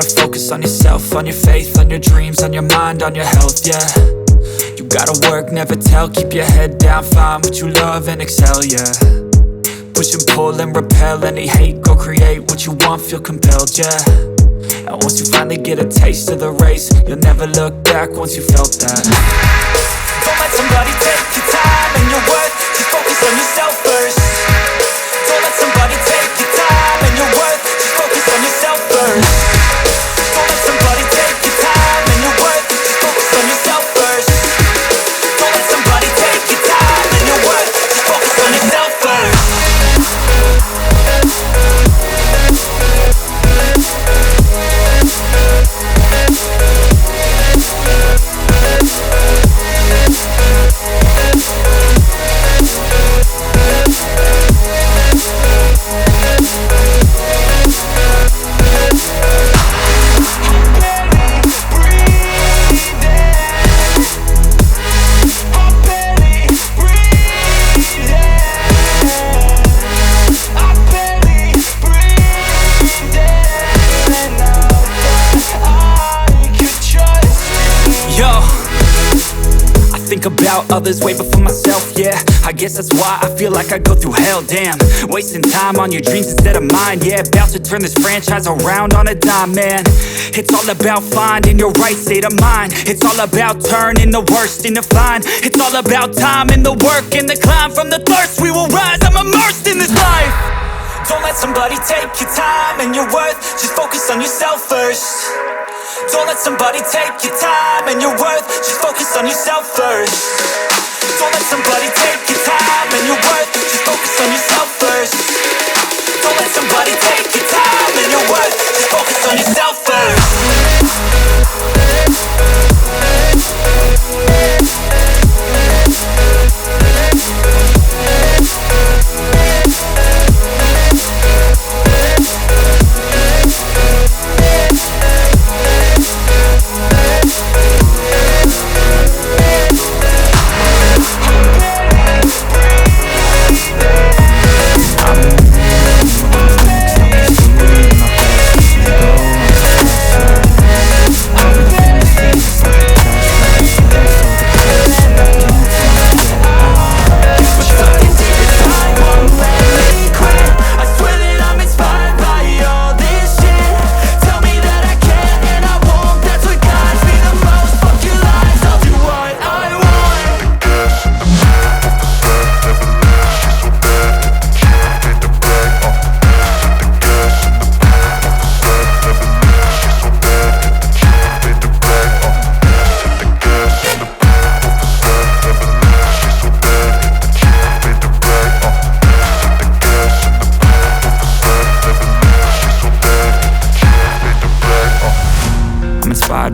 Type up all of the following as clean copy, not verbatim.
gotta focus on yourself, on your faith, on your dreams, on your mind, on your health, yeah. You gotta work, never tell, keep your head down, find what you love and excel, yeah. Push and pull and repel any hate, go create what you want, feel compelled, yeah. And once you finally get a taste of the race, you'll never look back once you felt that. Don't let somebody take your time and your worth, just focus on yourself first. Don't let somebody take your time and your worth, just focus on yourself first. Don't let somebody take your time and your worth, just focus on yourself first. Don't let somebody take your time and your worth, just focus on yourself first. About others way before myself, yeah. I guess that's why I feel like I go through hell, damn. Wasting time on your dreams instead of mine, yeah. About to turn this franchise around on a dime, man. It's all about finding your right state of mind. It's all about turning the worst into fine. It's all about time and the work and the climb. From the thirst we will rise, I'm immersed in this life. Don't let somebody take your time and your worth, just focus on yourself first. Don't let somebody take your time and your worth, just focus on yourself first. Don't let somebody take your time and your worth, just focus on yourself first. Don't let somebody take your time and your worth, just focus on yourself first.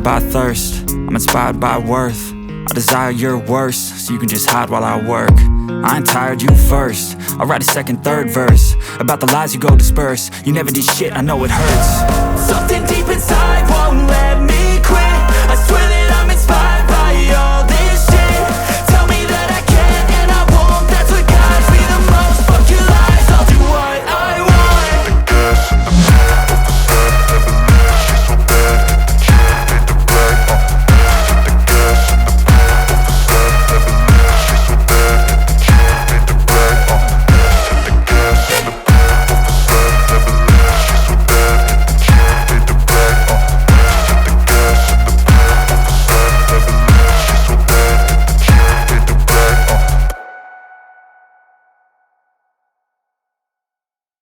By thirst, I'm inspired by worth. I desire your worst, so you can just hide while I work. I ain't tired, you first. I'll write a second, third verse about the lies you go disperse. You never did shit, I know it hurts. Something deep